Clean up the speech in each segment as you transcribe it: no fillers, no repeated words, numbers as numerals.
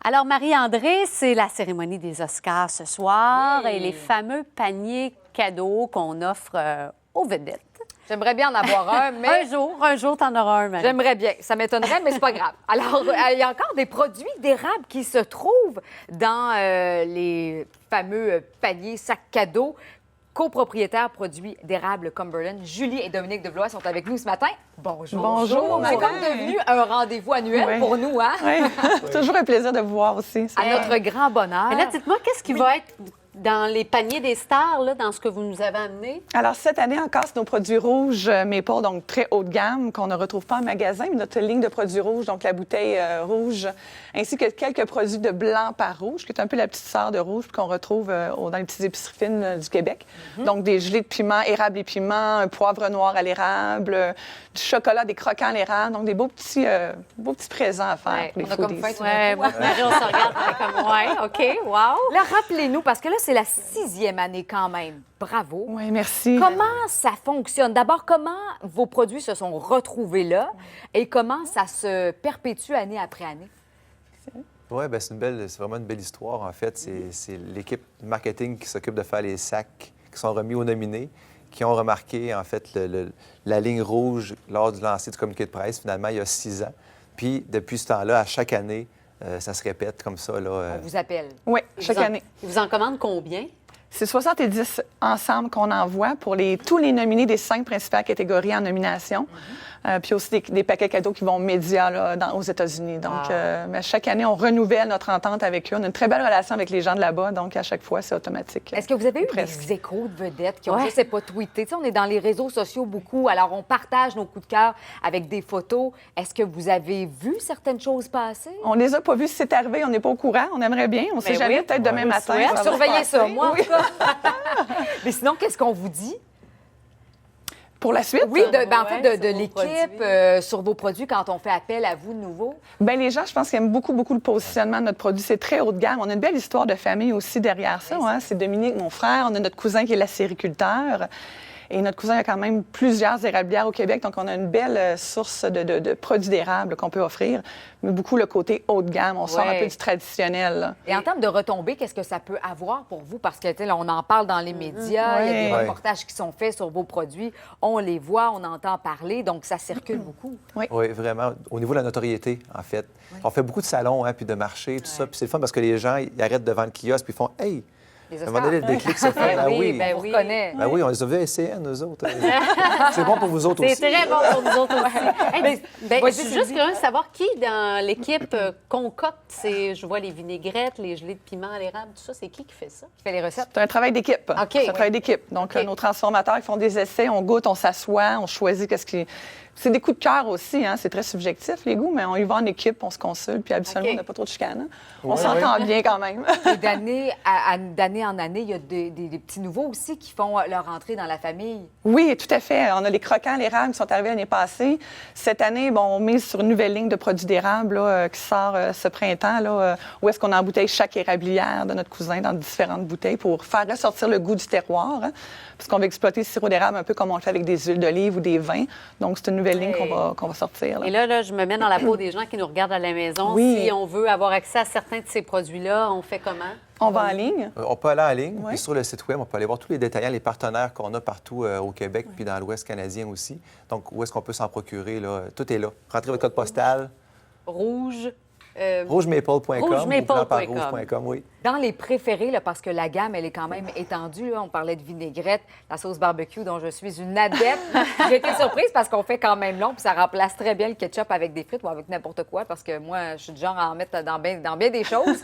Alors, Marie-André, c'est la cérémonie des Oscars ce soir et les fameux paniers cadeaux qu'on offre aux vedettes. J'aimerais bien en avoir un, mais... Un jour, t'en auras un, Marie. J'aimerais bien. Ça m'étonnerait, mais c'est pas grave. Alors, il y a encore des produits d'érable qui se trouvent dans les fameux paniers sacs cadeaux. Copropriétaires produits d'érable Cumberland, Julie et Dominique Devlois sont avec nous ce matin. Bonjour. Bonjour. C'est comme devenu un rendez-vous annuel pour nous, hein? Oui. Toujours un plaisir de vous voir aussi. À notre grand bonheur. Mais là, dites-moi, qu'est-ce qui va être dans les paniers des stars, là, dans ce que vous nous avez amené? Alors, cette année encore, c'est nos produits rouges Maple, donc très haut de gamme, qu'on ne retrouve pas en magasin, mais notre ligne de produits rouges, donc la bouteille rouge, ainsi que quelques produits de blanc par rouge, qui est un peu la petite sœur de rouge qu'on retrouve dans les petites épiceries fines du Québec. Donc, des gelées de piment, érable et piment, un poivre noir à l'érable, du chocolat, des croquants à l'érable, donc des beaux petits présents à faire pour les on a comme foodies. faim, Ouais, moi, Marie, on se regarde comme, ouais, OK, wow. Là, rappelez-nous, parce que là, c'est la 6e année quand même. Bravo. Oui, merci. Comment ça fonctionne? D'abord, comment vos produits se sont retrouvés là et comment ça se perpétue année après année? Oui, bien, c'est vraiment une belle histoire, en fait. C'est l'équipe marketing qui s'occupe de faire les sacs qui sont remis aux nominés, qui ont remarqué, en fait, la ligne rouge lors du lancer du communiqué de presse, finalement, il y a 6 ans. Puis, depuis ce temps-là, à chaque année, ça se répète comme ça. Là, On vous appelle. Oui, chaque année. Ils vous en commandent combien? C'est 70 ensemble qu'on envoie pour tous les nominés des 5 principales catégories en nomination. Puis aussi des paquets cadeaux qui vont médias là, aux États-Unis. Donc, mais chaque année, on renouvelle notre entente avec eux. On a une très belle relation avec les gens de là-bas. Donc, à chaque fois, c'est automatique. Est-ce que vous avez eu Presque. des échos de vedettes qui ont, je sais pas, tweeté? Tu sais, on est dans les réseaux sociaux beaucoup. Alors, on partage nos coups de cœur avec des photos. Est-ce que vous avez vu certaines choses passer? On les a pas vus. Si c'est arrivé, on n'est pas au courant. On aimerait bien. On ne sait Ben jamais. oui. Peut-être demain matin. souhaite. va se Surveillez ça, passer. moi, en Oui. tout cas. Mais sinon, qu'est-ce qu'on vous dit? Pour la suite? Oui, en fait, Ouais, de sur vos l'équipe, produits. sur vos produits, quand on fait appel à vous de nouveau. Bien, les gens, je pense qu'ils aiment beaucoup, beaucoup le positionnement de notre produit. C'est très haut de gamme. On a une belle histoire de famille aussi derrière ça. Hein? C'est Dominique, mon frère. On a notre cousin qui est lacériculteur. Et notre cousin a quand même plusieurs érablières au Québec. Donc, on a une belle source de produits d'érable qu'on peut offrir. Mais beaucoup le côté haut de gamme. On sort un peu du traditionnel. Là. Et en termes de retombées, qu'est-ce que ça peut avoir pour vous? Parce que, tu sais, là, on en parle dans les médias, il y a des Ouais. reportages qui sont faits sur vos produits, on les voit, on entend parler, donc ça circule beaucoup. Oui, vraiment. Au niveau de la notoriété, en fait. On fait beaucoup de salons, hein, puis de marchés, tout ça. Puis c'est le fun parce que les gens, ils arrêtent devant le kiosque, puis ils font « Hey! » Les À un moment donné, le déclic se fait. Ben Ben oui. on vous reconnaît. Ben oui, on les a vus à SCN, nous autres. C'est bon pour vous autres aussi. C'est très bon pour nous autres aussi. Hey, ben, vas-y, je suis Sylvie. juste curieuse de savoir qui dans l'équipe concocte je vois les vinaigrettes, les gelées de piment à l'érable, tout ça, c'est qui fait ça? Qui fait les recettes? C'est un travail d'équipe. OK. C'est un travail d'équipe. Donc, OK. nos transformateurs, ils font des essais, on goûte, on s'assoit, on choisit qu'est-ce qui... C'est des coups de cœur aussi, hein? C'est très subjectif, les goûts, mais on y va en équipe, on se consulte, puis habituellement, OK. on n'a pas trop de chicane. On s'entend bien quand même. Et d'année en année, il y a des petits nouveaux aussi qui font leur entrée dans la famille. Oui, tout à fait. On a les croquants à l'érable qui sont arrivés l'année passée. Cette année, bon, on mise sur une nouvelle ligne de produits d'érable là, qui sort ce printemps, là, où est-ce qu'on embouteille chaque érablière de notre cousin dans différentes bouteilles pour faire ressortir le goût du terroir, hein, parce qu'on va exploiter le sirop d'érable un peu comme on le fait avec des huiles d'olive ou des vins. Donc, c'est une nouvelle ligne qu'on va sortir. Là. Et là, je me mets dans la peau des gens qui nous regardent à la maison. Oui. Si on veut avoir accès à certains de ces produits-là, on fait comment? On va en ligne. On peut aller en ligne, Ouais. puis sur le site Web, on peut aller voir tous les détaillants, les partenaires qu'on a partout au Québec, puis dans l'Ouest canadien aussi. Donc, où est-ce qu'on peut s'en procurer? Là? Tout est là. Rentrez votre code postal, Rouge. rougemaple.com rougemaple.com. ou blanc-par-rouge.com, oui. Dans les préférés, là, parce que la gamme, elle est quand même étendue. Là. On parlait de vinaigrette, la sauce barbecue dont je suis une adepte. J'ai été surprise parce qu'on fait quand même long, puis ça remplace très bien le ketchup avec des frites ou avec n'importe quoi, parce que moi, je suis du genre à en mettre dans bien des choses.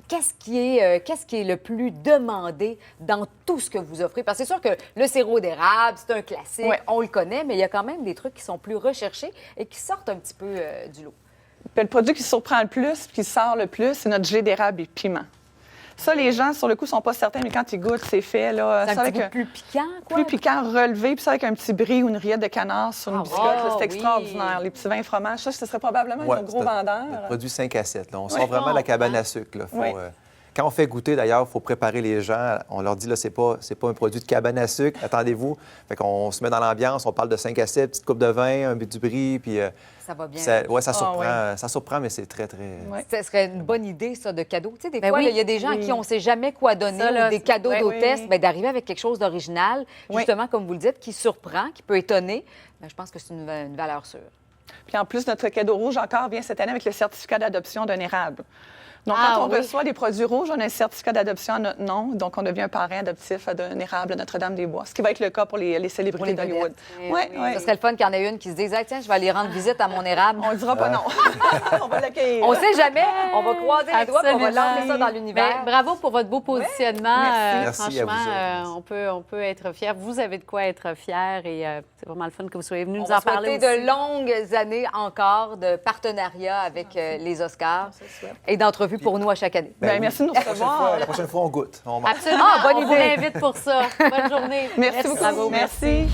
Qu'est-ce qui est le plus demandé dans tout ce que vous offrez? Parce que c'est sûr que le sirop d'érable, c'est un classique, Ouais. on le connaît, mais il y a quand même des trucs qui sont plus recherchés et qui sortent un petit peu du lot. Puis le produit qui surprend le plus, qui sort le plus, c'est notre gelée d'érable et piment. Ça, les gens, sur le coup, sont pas certains, mais quand ils goûtent, c'est fait. Là, C'est ça un avec petit peu plus piquant, quoi? plus piquant, relevé, puis ça avec un petit brie ou une rillette de canard sur une biscotte. là, c'est oui. extraordinaire. Les petits vins fromages, ça, ce serait probablement Ouais, un gros c'est vendeur. le produit 5 à 7. Là. On sort vraiment la cabane à sucre. Il faut Ouais. Quand on fait goûter, d'ailleurs, il faut préparer les gens. On leur dit, là, c'est pas un produit de cabane à sucre. Attendez-vous. Fait qu'on se met dans l'ambiance. On parle de 5 à 7, petite coupe de vin, un peu du brie, puis... Ça va bien. ça surprend. ouais. Ça surprend, mais c'est très, très... Ouais. Ce serait une bonne idée, ça, de cadeau. Tu sais, des Ben fois, oui. là, il y a des gens à qui on ne sait jamais quoi donner, Ça, là, ou des cadeaux ouais, d'hôtesse, oui. bien, d'arriver avec quelque chose d'original, Oui. justement, comme vous le dites, qui surprend, qui peut étonner. Bien, je pense que c'est une valeur sûre. Puis en plus, notre cadeau rouge encore vient cette année avec le certificat d'adoption d'un érable. Donc, Ah, quand on oui. reçoit des produits rouges, on a un certificat d'adoption à notre nom. Donc, on devient un parrain adoptif d'un érable à Notre-Dame-des-Bois, ce qui va être le cas pour les célébrités Pour les d'Hollywood. vedettes. Oui, oui. oui. Ce serait le fun qu'il y en ait une qui se dise hey, tiens, je vais aller rendre visite à mon érable. On ne dira pas non. On va l'accueillir. On ne sait jamais. On va croiser les doigts et on va Absolument. lancer ça dans l'univers. Ben, bravo pour votre beau positionnement. Merci. Merci à vous Franchement, autres. on peut être fiers. Vous avez de quoi être fiers et c'est vraiment le fun que vous soyez venus On nous va en parler souhaiter aussi. de longues années encore de partenariat avec les Oscars et d'entrevues pour nous à chaque année. Ben, merci de nous recevoir. La prochaine fois, on goûte. On mange. Absolument. Ah, bonne on vous idée. invite pour ça. Bonne journée. Merci beaucoup. Bravo. Merci.